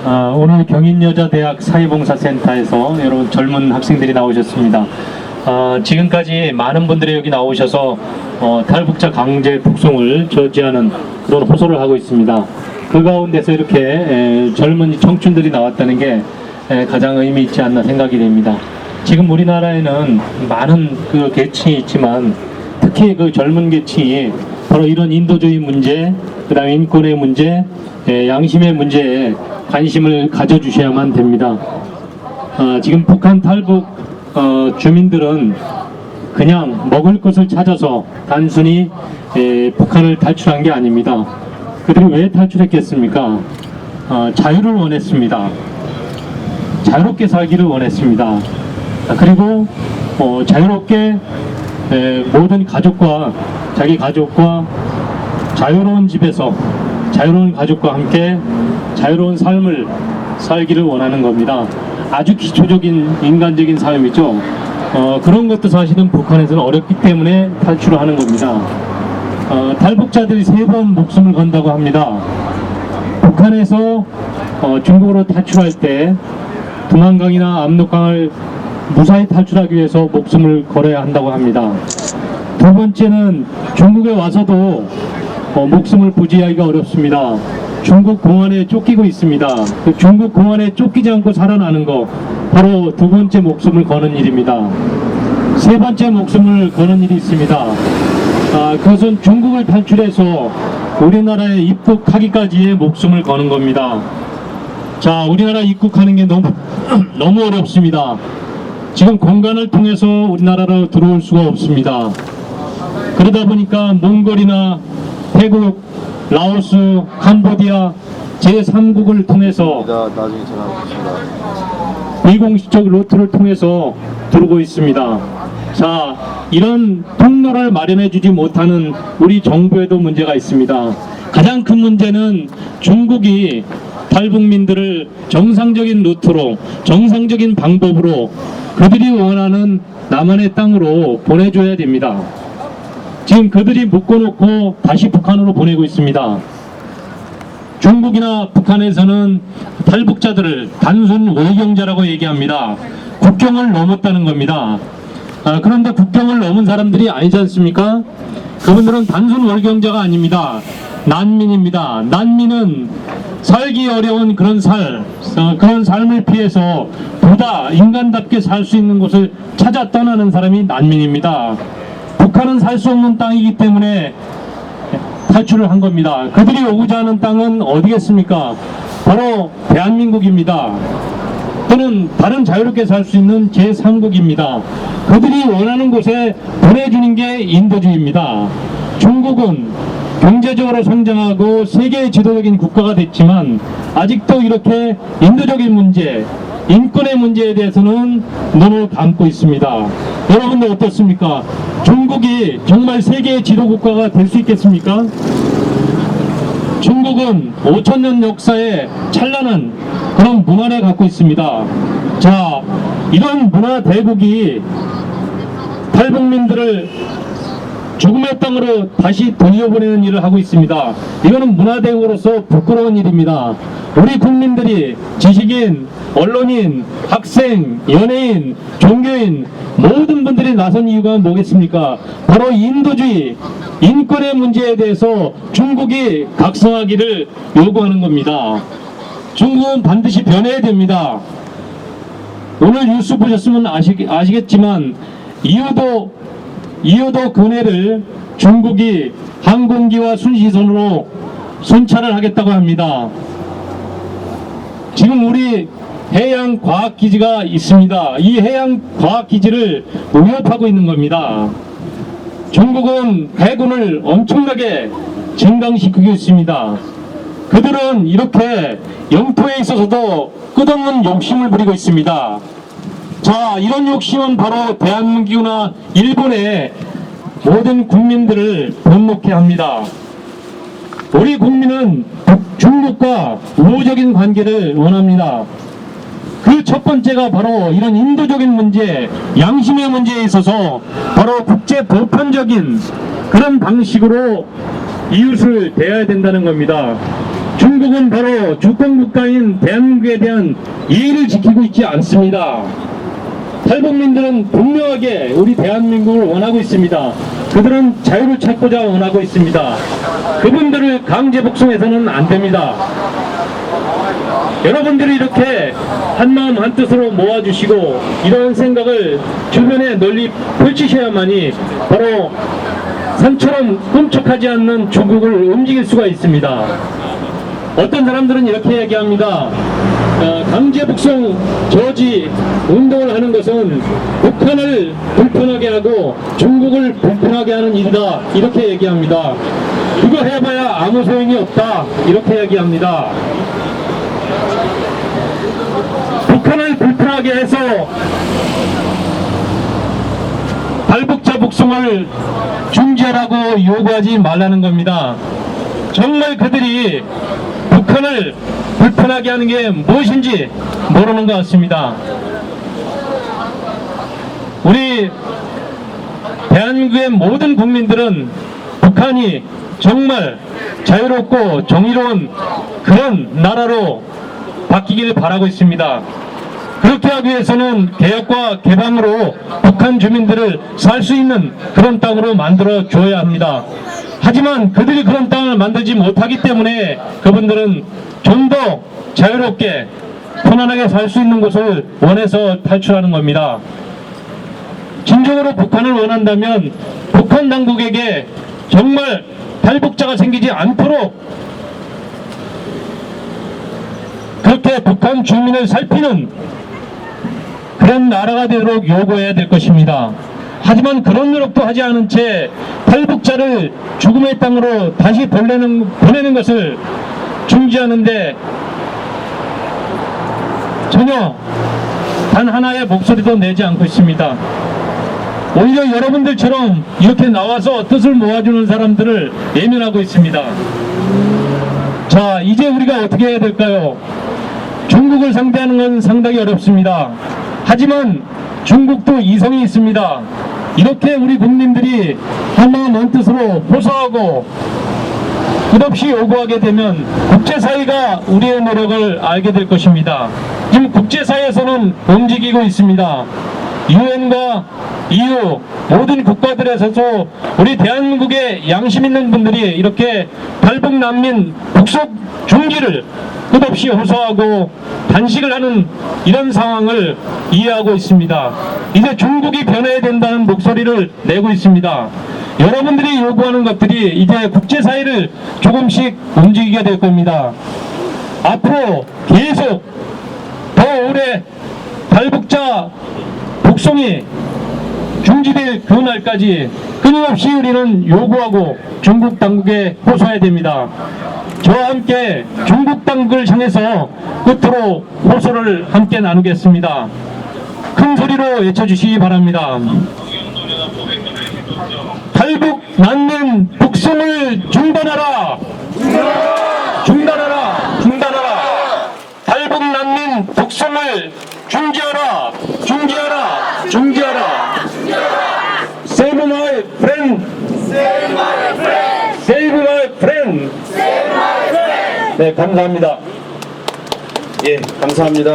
오늘 경인여자대학 사회봉사센터에서 여러분 젊은 학생들이 나오셨습니다. 지금까지 많은 분들이 여기 나오셔서 탈북자 강제 북송을 저지하는 그런 호소를 하고 있습니다. 그 가운데서 이렇게 젊은 청춘들이 나왔다는 게 가장 의미 있지 않나 생각이 됩니다. 지금 우리나라에는 많은 그 계층이 있지만 특히 그 젊은 계층이 바로 이런 인도주의 문제, 그 다음에 인권의 문제, 양심의 문제에 관심을 가져주셔야만 됩니다. 지금 북한 탈북 주민들은 그냥 먹을 것을 찾아서 단순히 북한을 탈출한 게 아닙니다. 그들이 왜 탈출했겠습니까? 자유를 원했습니다. 자유롭게 살기를 원했습니다. 그리고 자유롭게 모든 가족과 자기 가족과 자유로운 집에서 자유로운 가족과 함께 자유로운 삶을 살기를 원하는 겁니다. 아주 기초적인 인간적인 삶이죠. 그런 것도 사실은 북한에서는 어렵기 때문에 탈출을 하는 겁니다. 탈북자들이 3번 목숨을 건다고 합니다. 북한에서 중국으로 탈출할 때 두만강이나 압록강을 무사히 탈출하기 위해서 목숨을 걸어야 한다고 합니다. 두 번째는 중국에 와서도 목숨을 부지하기가 어렵습니다. 중국 공안에 쫓기고 있습니다. 그 중국 공안에 쫓기지 않고 살아나는 거 바로 두 번째 목숨을 거는 일입니다. 세 번째 목숨을 거는 일이 있습니다. 그것은 중국을 탈출해서 우리나라에 입국하기까지의 목숨을 거는 겁니다. 자, 우리나라 입국하는 게 너무 어렵습니다. 지금 공간을 통해서 우리나라로 들어올 수가 없습니다. 그러다 보니까 몽골이나 태국, 라오스, 캄보디아 제3국을 통해서 비공식적 루트를 통해서 들어오고 있습니다. 자, 이런 통로를 마련해 주지 못하는 우리 정부에도 문제가 있습니다. 가장 큰 문제는 중국이 탈북민들을 정상적인 루트로, 정상적인 방법으로 그들이 원하는 남한의 땅으로 보내줘야 됩니다. 지금 그들이 묶어놓고 다시 북한으로 보내고 있습니다. 중국이나 북한에서는 탈북자들을 단순 월경자라고 얘기합니다. 국경을 넘었다는 겁니다. 그런데 국경을 넘은 사람들이 아니지 않습니까? 그분들은 단순 월경자가 아닙니다. 난민입니다. 난민은 살기 어려운 그런 삶을 피해서 보다 인간답게 살 수 있는 곳을 찾아 떠나는 사람이 난민입니다. 북한은 살 수 없는 땅이기 때문에 탈출을 한 겁니다. 그들이 오고자 하는 땅은 어디겠습니까? 바로 대한민국입니다. 또는 다른 자유롭게 살 수 있는 제3국입니다. 그들이 원하는 곳에 보내주는 게 인도주의입니다. 중국은 경제적으로 성장하고 세계의 지도적인 국가가 됐지만 아직도 이렇게 인도적인 문제, 인권의 문제에 대해서는 눈을 감고 있습니다. 여러분들 어떻습니까? 중국이 정말 세계의 지도국가가 될 수 있겠습니까? 중국은 5,000년 역사에 찬란한 그런 문화를 갖고 있습니다. 자, 이런 문화 대국이 탈북민들을 죽음의 땅으로 다시 돌려보내는 일을 하고 있습니다. 이거는 문화대국으로서 부끄러운 일입니다. 우리 국민들이 지식인, 언론인, 학생, 연예인, 종교인 모든 분들이 나선 이유가 뭐겠습니까? 바로 인도주의, 인권의 문제에 대해서 중국이 각성하기를 요구하는 겁니다. 중국은 반드시 변해야 됩니다. 오늘 뉴스 보셨으면 아시겠지만 이효도 근해를 중국이 항공기와 순시선으로 순찰을 하겠다고 합니다. 지금 우리 해양과학기지가 있습니다. 이 해양과학기지를 위협하고 있는 겁니다. 중국은 해군을 엄청나게 증강시키고 있습니다. 그들은 이렇게 영토에 있어서도 끝없는 욕심을 부리고 있습니다. 자, 이런 욕심은 바로 대한민국이나 일본의 모든 국민들을 번복해 합니다. 우리 국민은 중국과 우호적인 관계를 원합니다. 그 첫 번째가 바로 이런 인도적인 문제, 양심의 문제에 있어서 바로 국제 보편적인 그런 방식으로 이웃을 대해야 된다는 겁니다. 중국은 바로 주권국가인 대한민국에 대한 예의를 지키고 있지 않습니다. 탈북민들은 분명하게 우리 대한민국을 원하고 있습니다. 그들은 자유를 찾고자 원하고 있습니다. 그분들을 강제 복송해서는 안 됩니다. 여러분들이 이렇게 한마음 한뜻으로 모아주시고 이러한 생각을 주변에 널리 펼치셔야만이 바로 산처럼 꿈쩍하지 않는 중국을 움직일 수가 있습니다. 어떤 사람들은 이렇게 얘기합니다. 강제 북송 저지 운동을 하는 것은 북한을 불편하게 하고 중국을 불편하게 하는 일이다, 이렇게 얘기합니다. 그거 해봐야 아무 소용이 없다, 이렇게 얘기합니다. 북한을 불편하게 해서 탈북자 북송을 중지하라고 요구하지 말라는 겁니다. 정말 그들이 북한을 불편하게 하는 게 무엇인지 모르는 것 같습니다. 우리 대한민국의 모든 국민들은 북한이 정말 자유롭고 정의로운 그런 나라로 바뀌기를 바라고 있습니다. 그렇게 하기 위해서는 개혁과 개방으로 북한 주민들을 살 수 있는 그런 땅으로 만들어 줘야 합니다. 하지만 그들이 그런 땅을 만들지 못하기 때문에 그분들은 좀 더 자유롭게 편안하게 살 수 있는 곳을 원해서 탈출하는 겁니다. 진정으로 북한을 원한다면 북한 당국에게 정말 탈북자가 생기지 않도록 그렇게 북한 주민을 살피는 그런 나라가 되도록 요구해야 될 것입니다. 하지만 그런 노력도 하지 않은 채 탈북자를 죽음의 땅으로 다시 보내는 것을 중지하는데 전혀 단 하나의 목소리도 내지 않고 있습니다. 오히려 여러분들처럼 이렇게 나와서 뜻을 모아주는 사람들을 외면하고 있습니다. 자, 이제 우리가 어떻게 해야 될까요? 중국을 상대하는 건 상당히 어렵습니다. 하지만 중국도 이성이 있습니다. 이렇게 우리 국민들이 한마음 한뜻으로 호소하고 끝없이 요구하게 되면 국제사회가 우리의 노력을 알게 될 것입니다. 지금 국제사회에서는 움직이고 있습니다. 유엔과 EU 모든 국가들에서도 우리 대한민국의 양심 있는 분들이 이렇게 탈북 난민 북송 중지를 끝없이 호소하고 단식을 하는 이런 상황을 이해하고 있습니다. 이제 중국이 변해야 된다는 목소리를 내고 있습니다. 여러분들이 요구하는 것들이 이제 국제사회를 조금씩 움직이게 될 겁니다. 앞으로 계속 더 오래 탈북자 북송이 중지될 그 날까지 끊임없이 우리는 요구하고 중국 당국에 호소해야 됩니다. 저와 함께 중국 당국을 향해서 끝으로 호소를 함께 나누겠습니다. 큰 소리로 외쳐주시기 바랍니다. 탈북 난민 북송을 중단하라! 중단하라! 중단하라! 탈북 난민 북송을 중지하라! 중지하라! 중지하라! Save my friend! Save my friend! Save my friend! Save my friend! 네, 감사합니다. 예, 감사합니다.